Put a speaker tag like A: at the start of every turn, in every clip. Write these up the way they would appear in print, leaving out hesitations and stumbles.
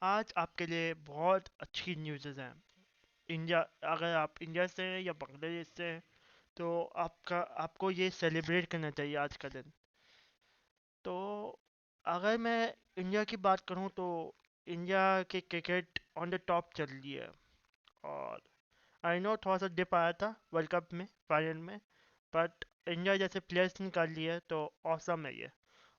A: आज आपके लिए बहुत अच्छी न्यूज़ हैं। इंडिया, अगर आप इंडिया से हैं या बांग्लादेश से हैं तो आपको ये सेलिब्रेट करना चाहिए आज का दिन। तो अगर मैं इंडिया की बात करूं तो इंडिया की क्रिकेट ऑन द टॉप चल रही है। और आई नो थोड़ा सा डिप आया था वर्ल्ड कप में फाइनल में, बट इंडिया जैसे प्लेयर्स निकाल लिए है तो औसम है ये।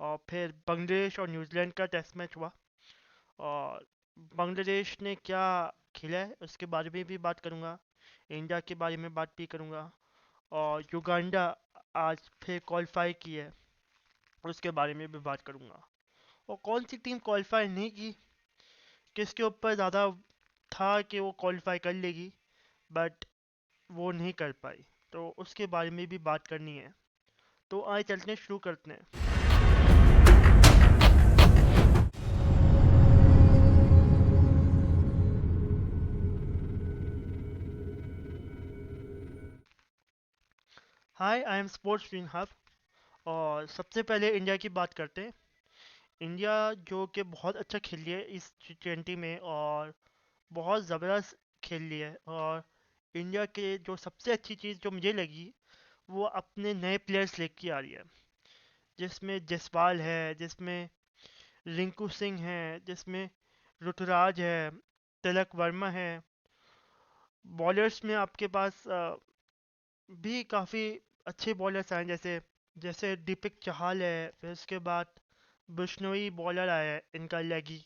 A: और फिर बांग्लादेश और न्यूजीलैंड का टेस्ट मैच हुआ और बांग्लादेश ने क्या खेला है उसके बारे में भी बात करूंगा। इंडिया के बारे में बात भी करूंगा। और युगांडा आज फिर क्वालिफाई की है, उसके बारे में भी बात करूंगा। और कौन सी टीम क्वालिफाई नहीं की, किसके ऊपर ज़्यादा था कि वो क्वालिफाई कर लेगी बट वो नहीं कर पाई, तो उसके बारे में भी बात करनी है। तो आइए चलते हैं, शुरू करते हैं। Hi, I am Sports Win Hub. और सबसे पहले इंडिया की बात करते हैं। इंडिया जो कि बहुत अच्छा खेल रही है इस T20 में, और बहुत ज़बरदस्त खेल रही है। और इंडिया के जो सबसे अच्छी चीज़ जो मुझे लगी, वो अपने नए प्लेयर्स लेके आ रही है, जिसमें जसपाल है, जिसमें रिंकू सिंह है, जिसमें ऋतुराज है, तिलक वर्मा है। बॉलर्स में आपके पास भी काफ़ी अच्छे बॉलर्स आए, जैसे जैसे दीपक चहाल है। फिर उसके बाद बिश्नोई बॉलर आया है इनका लेगी।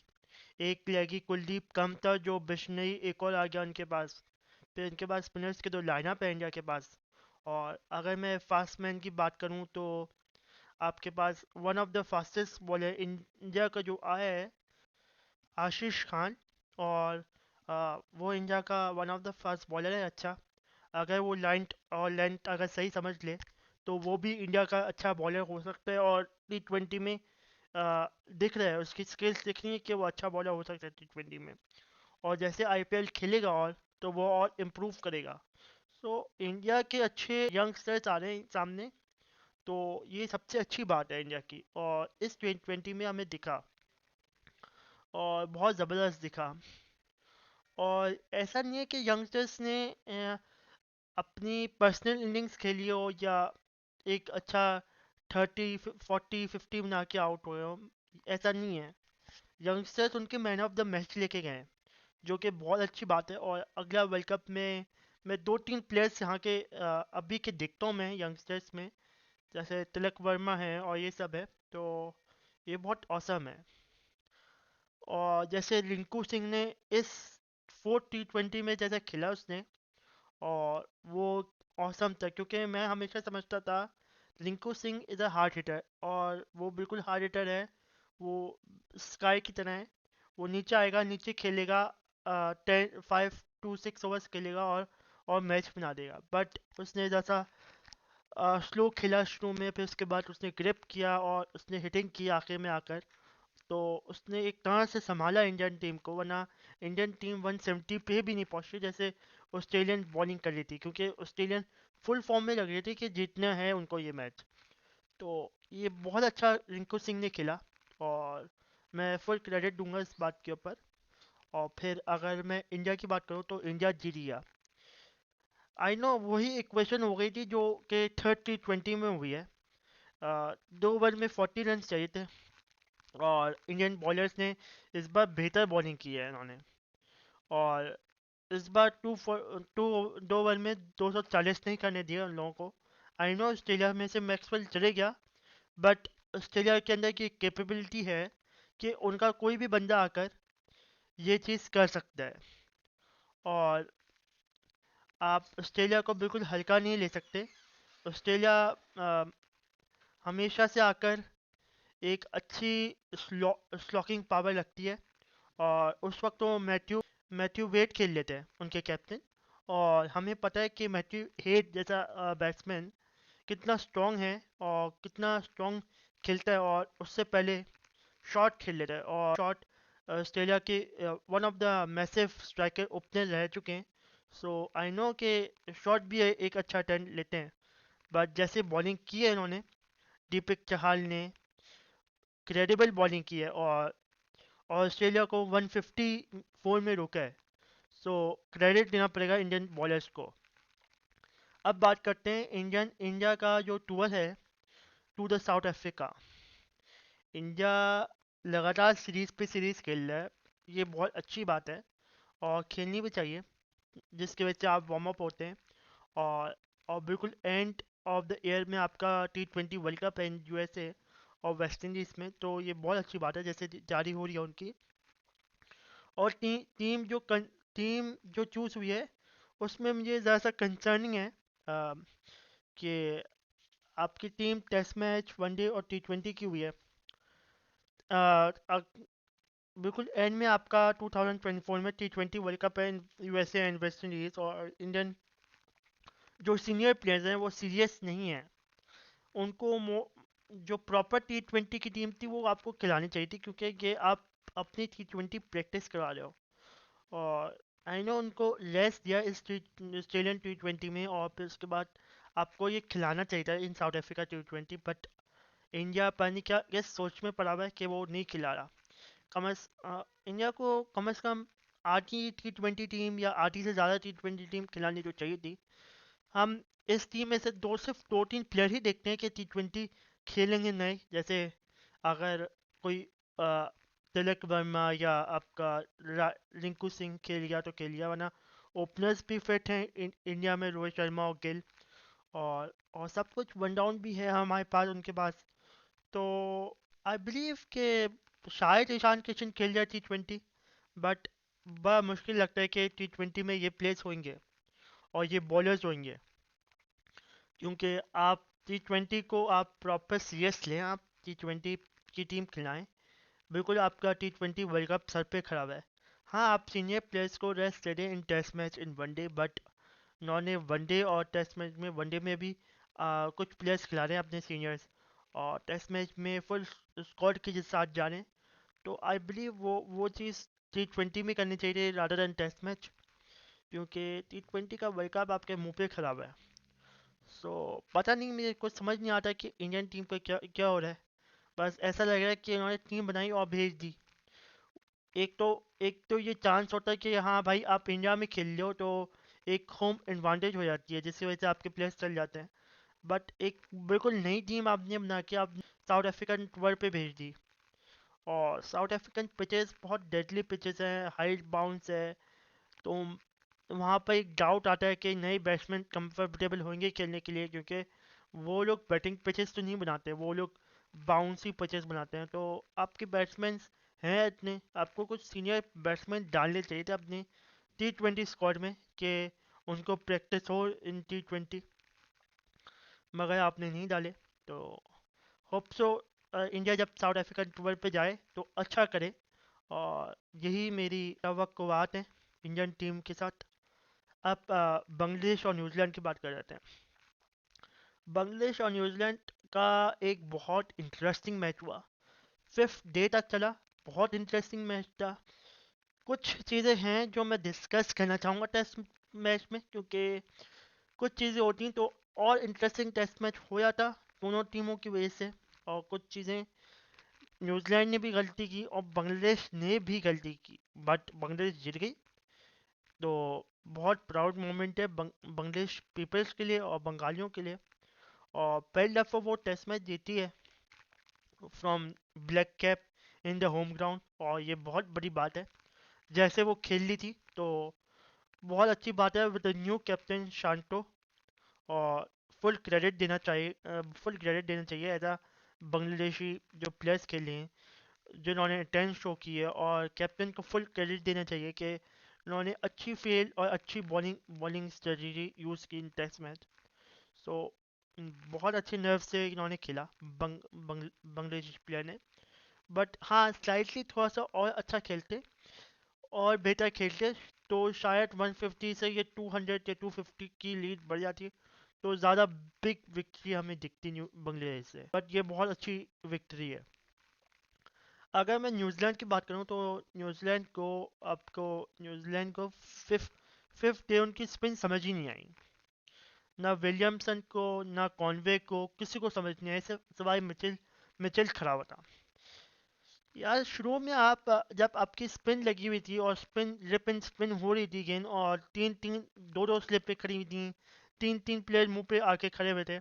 A: एक लेगी कुलदीप कम था, जो बिश्नोई एक और आ गया उनके पास। फिर इनके पास स्पिनर्स के दो लाइनअप है इंडिया के पास। और अगर मैं फास्ट मैन की बात करूं तो आपके पास one of the fastest bowler India का जो आया है, आशीष खान। और वो इंडिया का one of the fast bowler है अच्छा। अगर वो लाइन और लेंथ अगर सही समझ ले तो वो भी इंडिया का अच्छा बॉलर हो सकता है। और T20 में दिख रहा है, उसकी स्किल्स दिख रही है कि वो अच्छा बॉलर हो सकता है T20 में। और जैसे IPL खेलेगा और तो वो और इम्प्रूव करेगा। सो इंडिया के अच्छे यंगस्टर्स आ रहे हैं सामने, तो ये सबसे अच्छी बात है इंडिया की। और इस T20 में हमें दिखा, और बहुत ज़बरदस्त दिखा। और ऐसा नहीं है कि यंगस्टर्स ने अपनी पर्सनल इनिंग्स खेली हो या एक अच्छा 30 40 50 बना के आउट हुए हो। ऐसा नहीं है। यंगस्टर्स उनके मैन ऑफ द मैच लेके गए हैं, जो कि बहुत अच्छी बात है। और अगला वर्ल्ड कप में मैं दो तीन प्लेयर्स यहाँ के अभी के देखता हूँ मैं यंगस्टर्स में, जैसे तिलक वर्मा है और ये सब है। तो ये बहुत औसम है। और जैसे रिंकू सिंह ने इस 4 T20 में जैसे खेला उसने, और वो औसम था, क्योंकि मैं हमेशा समझता था Rinku Singh is a hard hitter, और वो बिल्कुल हार्ड हिटर है। वो स्काई की तरह है। वो नीचे आएगा, नीचे खेलेगा, 5 to 6 ओवर्स खेलेगा और मैच बना देगा। बट उसने जैसा स्लो खेला शुरू में, फिर उसके बाद उसने ग्रिप किया और उसने हिटिंग की आखिर में आकर। तो उसने एक तरह से संभाला इंडियन टीम को, वरना इंडियन टीम 170 पे भी नहीं पहुंची जैसे ऑस्ट्रेलियन बॉलिंग कर रही थी, क्योंकि ऑस्ट्रेलियन फुल फॉर्म में लग रही थी कि जीतना है उनको ये मैच। तो ये बहुत अच्छा रिंकू सिंह ने खेला, और मैं फुल क्रेडिट दूंगा इस बात के ऊपर। और फिर अगर मैं इंडिया की बात करूँ तो इंडिया जीत गया। आई नो वही इक्वेशन हो गई थी जो कि 30 20 में हुई है। 2 ओवर में 40 रन चाहिए थे, और इंडियन बॉलर्स ने इस बार बेहतर बॉलिंग की है इन्होंने। और इस बार टू 2 ओवर में 240 नहीं करने दिया उन लोगों को। आई नो ऑस्ट्रेलिया में से मैक्सवेल चले गया, बट ऑस्ट्रेलिया के अंदर की कैपेबिलिटी है कि उनका कोई भी बंदा आकर ये चीज़ कर सकता है। और आप ऑस्ट्रेलिया को बिल्कुल हल्का नहीं ले सकते। ऑस्ट्रेलिया हमेशा से आकर एक अच्छी स्लॉकिंग पावर लगती है। और उस वक्त तो मैथ्यू वेड खेल लेते हैं उनके कैप्टन। और हमें पता है कि मैथ्यू हेड जैसा बैट्समैन कितना स्ट्रॉन्ग है और कितना स्ट्रॉन्ग खेलता है। और उससे पहले शॉट खेल लेता है, और शॉट ऑस्ट्रेलिया के one of the massive striker opener रह चुके हैं। सो आई नो कि शॉट भी एक अच्छा टर्न लेते हैं। बट जैसे बॉलिंग की है इन्होंने, दीपक चहाल ने क्रेडिबल बॉलिंग की है। और और ऑस्ट्रेलिया को 154 में रोका है। सो क्रेडिट देना पड़ेगा इंडियन बॉलर्स को। अब बात करते हैं इंडिया का जो टूर है to the South Africa. India लगातार सीरीज पे सीरीज खेल रहा है, ये बहुत अच्छी बात है और खेलनी भी चाहिए, जिसकी वजह से आप वार्म अप होते हैं। और और बिल्कुल एंड ऑफ द ईयर में आपका T20 वर्ल्ड कप है यूएसए और वेस्ट इंडीज़ में, तो ये बहुत अच्छी बात है जैसे जारी हो रही है उनकी। और टीम जो चूज़ हुई है उसमें मुझे ज़रा सा कंसर्निंग है कि आपकी टीम टेस्ट मैच वनडे और T20 की हुई है। बिल्कुल एंड में आपका 2024 में T20 वर्ल्ड कप है यूएसए एंड वेस्ट इंडीज, और इंडियन जो सीनियर प्लेयर्स हैं वो सीरियस नहीं है। उनको जो प्रॉपर T20 की टीम थी वो आपको खिलानी चाहिए थी, क्योंकि ये आप अपनी T20 प्रैक्टिस करवा रहे हो। और आई नो उनको रेस्ट दिया इस ऑस्ट्रेलियन T20 में, और फिर उसके बाद आपको ये खिलाना चाहिए था in South Africa T20, but India पता नहीं क्या इस सोच में पड़ा हुआ है कि वो नहीं खिला रहा। इंडिया को कम से कम आधी T20 टीम या आधी से ज़्यादा T20 टीम खिलानी तो चाहिए थी। हम इस टीम में से सिर्फ दो तीन प्लेयर ही देखते हैं कि T20 खेलेंगे नहीं, जैसे अगर कोई अ, तिलक वर्मा या आपका रिंकू सिंह खेल लिया तो खेल लिया, वरना ओपनर्स भी फिट हैं इंडिया में, रोहित शर्मा और गिल, और सब कुछ वन डाउन भी है हमारे पास उनके पास। तो आई बिलीव कि शायद ईशान किशन खेल जाए T20, बट बड़ा मुश्किल लगता है कि T20 में ये प्लेस होंगे और ये बॉलर्स होंगे, क्योंकि आप T20 को आप प्रॉपर सीरियस लें, आप T20 की टीम खिलाएं। बिल्कुल आपका T20 वर्ल्ड कप सर पे खराब है। हाँ, आप सीनियर प्लेयर्स को रेस्ट दे दें in test match in one day, but उन्होंने वनडे और टेस्ट मैच में, वनडे में भी कुछ प्लेयर्स खिला रहे हैं अपने सीनियर्स, और टेस्ट मैच में फुल स्क्वाड के साथ जा रहे हैं। तो आई बिलीव वो चीज़ T20 में करनी चाहिए रादर देन टेस्ट मैच, क्योंकि T20 का वर्ल्ड कप आपके मुंह पे खराब है। सो पता नहीं, मुझे कुछ समझ नहीं आता कि इंडियन टीम का क्या क्या हो रहा है। बस ऐसा लग रहा है कि उन्होंने टीम बनाई और भेज दी। एक तो ये चांस होता है कि हाँ भाई आप इंडिया में खेल लो, तो एक होम एडवांटेज हो जाती है जिसकी वजह से आपके प्लेयर्स चल जाते हैं। बट एक बिल्कुल नई टीम आपने बना के आप साउथ अफ्रीकन टूर पे भेज दी, और साउथ अफ्रीकन पिचेस बहुत डेडली पिचेस हैं, हाइट बाउंस है। तो वहाँ पर एक डाउट आता है कि नए बैट्समैन कंफर्टेबल होंगे खेलने के लिए, क्योंकि वो लोग बैटिंग पिचेस तो नहीं बनाते, वो लोग बाउंसी पिचेस बनाते हैं। तो आपके बैट्समैन हैं इतने, आपको कुछ सीनियर बैट्समैन डालने चाहिए थे अपने T20 स्क्वाड में, कि उनको प्रैक्टिस हो इन T20, मगर आपने नहीं डाले। तो होप सो इंडिया जब साउथ अफ्रीकन टूर पे जाए तो अच्छा करे, और यही मेरी तवक्कुआत है इंडियन टीम के साथ। अब बांग्लादेश और न्यूजीलैंड की बात कर रहे हैं। बांग्लादेश और न्यूजीलैंड का एक बहुत इंटरेस्टिंग मैच हुआ, फिफ्थ डे तक चला। बहुत इंटरेस्टिंग मैच था। कुछ चीज़ें हैं जो मैं डिस्कस करना चाहूँगा टेस्ट मैच में, क्योंकि कुछ चीज़ें होती हैं तो और इंटरेस्टिंग टेस्ट मैच हो जाता दोनों टीमों की वजह से। और कुछ चीज़ें न्यूजीलैंड ने भी गलती की और बांग्लादेश ने भी गलती की, बट बांग्लादेश जीत गई। तो बहुत प्राउड मोमेंट है बांग्लादेश पीपल्स के लिए और बंगालियों के लिए। और पहली दफ़ा वो टेस्ट मैच जीती है from black cap in the home ground, और ये बहुत बड़ी बात है। जैसे वो खेल ली थी तो बहुत अच्छी बात है विद न्यू कैप्टन शांतो। और फुल क्रेडिट देना चाहिए एज अ बांग्लादेशी जो प्लेयर्स खेले हैं, जिन्होंने इंटेंस शो की है, और कैप्टन को फुल क्रेडिट देना चाहिए कि उन्होंने अच्छी फील्ड और अच्छी बॉलिंग बॉलिंग स्ट्रेटजी यूज़ की इन टेस्ट मैच। सो बहुत अच्छे नर्व से इन्होंने खेला बांग्लादेश प्लेयर ने। बट हाँ, स्लाइटली थोड़ा सा और अच्छा खेलते और बेहतर खेलते तो शायद 150 से ये 200 या 250 की लीड बढ़ जाती, तो ज़्यादा बिग विक्ट्री हमें दिखती न्यू बांग्लादेश से। बट ये बहुत अच्छी विक्ट्री है। अगर मैं न्यूजीलैंड की बात करूं तो न्यूजीलैंड को फिफ्थ फिफ्थ डे उनकी स्पिन समझ ही नहीं आई। ना विलियमसन को, ना कॉनवे को, किसी को समझ नहीं आई, सिवाय मिचेल मिचेल खड़ा हुआ था। यार शुरू में आप जब आपकी स्पिन लगी हुई थी और स्पिन रिप एंड स्पिन हो रही थी गेंद, और तीन तीन दो दो स्लिप पे खड़ी हुई थी, तीन तीन प्लेयर मुंह पे आके खड़े हुए थे,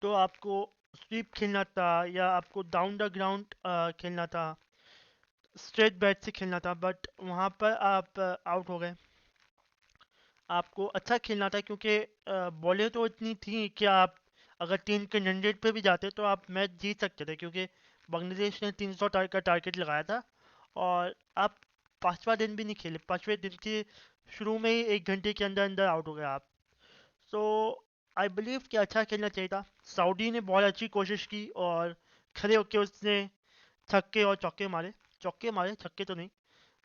A: तो आपको स्वीप खेलना था या आपको डाउन द ग्राउंड खेलना था, स्ट्रेट बैट से खेलना था, बट वहाँ पर आप आउट हो गए। आपको अच्छा खेलना था क्योंकि बॉलें तो इतनी थी कि आप अगर 3 के 100 पे भी जाते तो आप मैच जीत सकते थे, क्योंकि बांग्लादेश ने 300 का टारगेट लगाया था। और आप पांचवा दिन भी नहीं खेले, पांचवें दिन के शुरू में ही 1 घंटे के अंदर अंदर आउट हो गए आप। सो आई बिलीव कि अच्छा खेलना चाहिए था। सऊदी ने बहुत अच्छी कोशिश की और खड़े होके उसने छक्के और चौके मारे, चौके मारे, छक्के तो नहीं,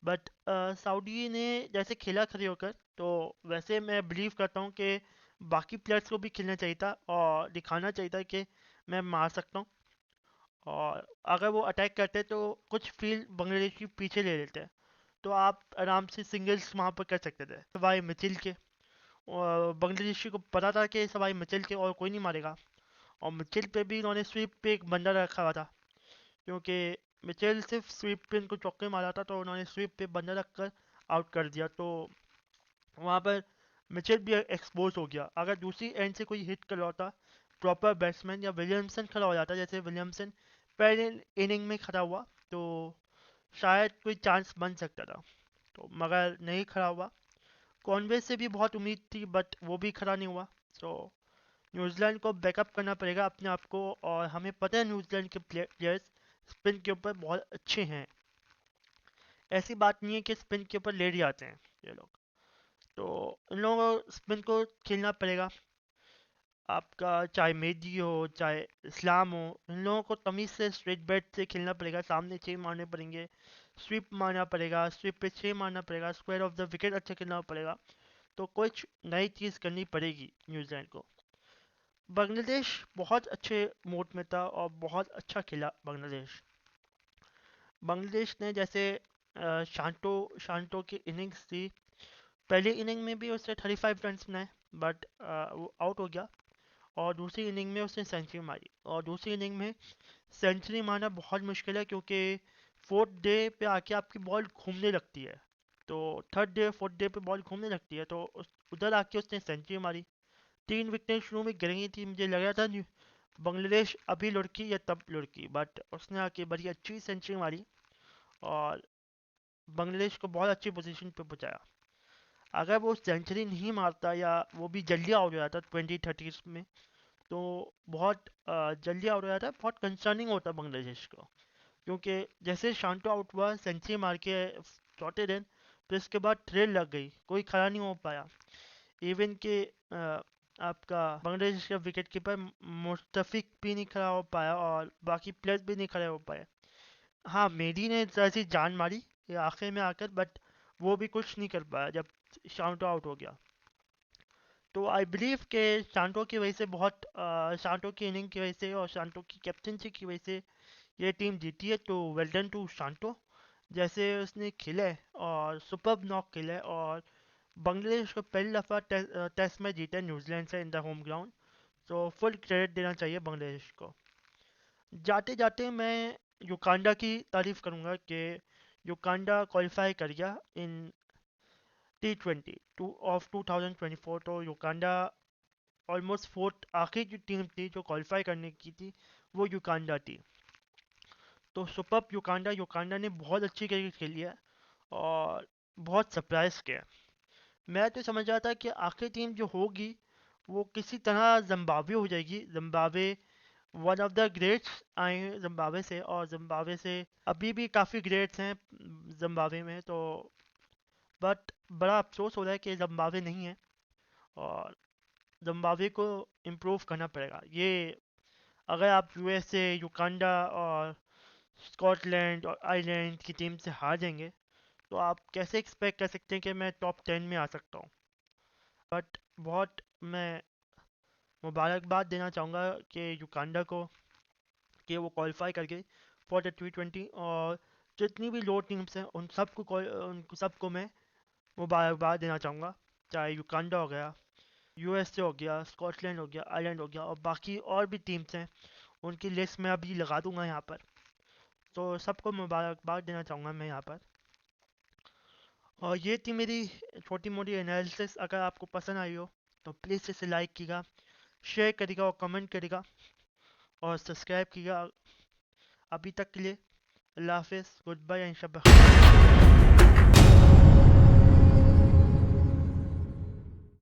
A: बट सऊदी ने जैसे खेला खड़े होकर, तो वैसे मैं बिलीव करता हूँ कि बाकी प्लेयर्स को भी खेलना चाहिए था और दिखाना चाहिए था कि मैं मार सकता हूँ। और अगर वो अटैक करते तो कुछ फील्ड बांग्लादेशी पीछे ले लेते, तो आप आराम से सिंगल्स वहाँ पर कर सकते थे सवाई मिचिल के। और बांग्लादेशी को पता था कि सवाई मिचिल के और कोई नहीं मारेगा, और मिचिल पे भी इन्होंने स्वीप पे एक बंदा रखा हुआ था, क्योंकि मिचेल सिर्फ स्वीप पे इनको चौके मारा था, तो उन्होंने स्वीप पे बंदा रखकर आउट कर दिया। तो वहाँ पर मिचेल भी एक्सपोज हो गया। अगर दूसरी एंड से कोई हिट कर रहा होता प्रॉपर बैट्समैन, या विलियमसन खड़ा हो जाता, जैसे विलियमसन पहले इनिंग में खड़ा हुआ, तो शायद कोई चांस बन सकता था, तो मगर नहीं खड़ा हुआ। कॉनवे से भी बहुत उम्मीद थी, बट वो भी खड़ा नहीं हुआ। सो न्यूजीलैंड को बैकअप करना पड़ेगा अपने आप को, और हमें पता है न्यूजीलैंड के प्लेयर्स स्पिन के ऊपर बहुत अच्छे हैं। ऐसी बात नहीं है कि स्पिन के ऊपर लेट जाते हैं ये लोग, तो इन लोगों को स्पिन को खेलना पड़ेगा। आपका चाहे मेदी हो चाहे इस्लाम हो, इन लोगों को तमीज़ से स्ट्रेट बैट से खेलना पड़ेगा, सामने 6 मारने पड़ेंगे, स्वीप मारना पड़ेगा, स्वीप पे 6 मारना पड़ेगा, स्क्वायर ऑफ द विकेट अच्छा खेलना पड़ेगा। तो कुछ नई चीज़ करनी पड़ेगी न्यूजीलैंड को। बांग्लादेश बहुत अच्छे मूड में था और बहुत अच्छा खेला बांग्लादेश। बांग्लादेश ने जैसे शांटो शांटो की इनिंग्स थी, पहली इनिंग में भी उसने 35 रन बनाए, बट वो आउट हो गया। और दूसरी इनिंग में उसने सेंचुरी मारी, और दूसरी इनिंग में सेंचुरी मारना बहुत मुश्किल है, क्योंकि फोर्थ डे पे आके आपकी बॉल घूमने लगती है। तो थर्ड डे फोर्थ डे पे बॉल घूमने लगती है, तो उधर आके उसने सेंचुरी मारी। 3 विकेटें शुरू में गिर गई थी, मुझे लग रहा था बांग्लादेश अभी लुढ़की या तब लुढ़की, बट उसने आके बड़ी अच्छी सेंचुरी मारी और बांग्लादेश को बहुत अच्छी पोजीशन पे पहुंचाया। अगर वो सेंचुरी नहीं मारता या वो भी जल्दी आउट हो जाता 20-30 में, तो बहुत जल्दी आउट हो जाता, बहुत कंसर्निंग होता बांग्लादेश को। क्योंकि जैसे शांतो आउट हुआ सेंचुरी मार के चौथे दिन, तो इसके बाद ट्रेल लग गई, कोई खड़ा नहीं हो पाया। इवन के आपका बांग्लादेश का विकेट कीपर मुस्तफिक भी नहीं खड़ा हो पाया, और बाकी प्लेयर्स भी नहीं खड़े हो पाए। हाँ, मेडी ने जरा सी जान मारी ये आखिर में आकर, बट वो भी कुछ नहीं कर पाया जब शांतो आउट हो गया। तो आई बिलीव के शांतो की वजह से बहुत शांतो की इनिंग की वजह से और शांतो की कैप्टनसी की वजह से ये टीम जीती है, तो वेल डन टू शांतो। जैसे उसने खेला है और सुपर नॉक खेला है, और बांग्लादेश को पहली दफ़ा टेस्ट में जीता है न्यूजीलैंड से इन द होम ग्राउंड। तो फुल क्रेडिट देना चाहिए बांग्लादेश को। जाते जाते मैं युगांडा की तारीफ करूंगा कि युगांडा क्वालिफाई कर गया इन T20 ऑफ 2024। तो युगांडा ऑलमोस्ट फोर्थ आखिरी जो टीम थी जो क्वालिफाई करने की थी, वो युगांडा थी। तो सुपर युगांडा, युगांडा ने बहुत अच्छी क्रिकेट खेली है और बहुत सरप्राइज किया। मैं तो समझ रहा था कि आखिरी टीम जो होगी वो किसी तरह जिम्बाब्वे हो जाएगी। Zimbabwe one of the greats आए हैं जिम्बाब्वे से, और जिम्बाब्वे से अभी भी काफ़ी ग्रेट्स हैं जिम्बाब्वे में। तो बट बड़ा अफसोस हो रहा है कि जिम्बाब्वे नहीं है, और जिम्बाब्वे को इम्प्रूव करना पड़ेगा। ये अगर आप यूएसए, युगांडा और स्कॉटलैंड और आयरलैंड की टीम से हार जाएंगे, तो आप कैसे एक्सपेक्ट कर सकते हैं कि मैं टॉप 10 में आ सकता हूँ। बट बहुत मैं मुबारकबाद देना चाहूँगा कि युगांडा को, कि वो क्वालिफाई कर गई फॉर द T20। और जितनी भी लो टीम्स हैं उन सबको मैं मुबारकबाद देना चाहूँगा। चाहे युगांडा हो गया, यूएसए हो गया, स्कॉटलैंड हो गया, आयरलैंड हो गया, और बाकी और भी टीम्स हैं, उनकी लिस्ट मैं अभी लगा दूंगा यहाँ पर। तो सबको मुबारकबाद देना चाहूँगा मैं यहाँ पर। और ये थी मेरी छोटी मोटी एनालिसिस। अगर आपको पसंद आई हो तो प्लीज़ इसे लाइक कीजिएगा, शेयर करिएगा और कमेंट करिएगा और सब्सक्राइब कीजिएगा। अभी तक के लिए अल्लाह हाफिज़, गुड बाय एंड शब बख़ैर।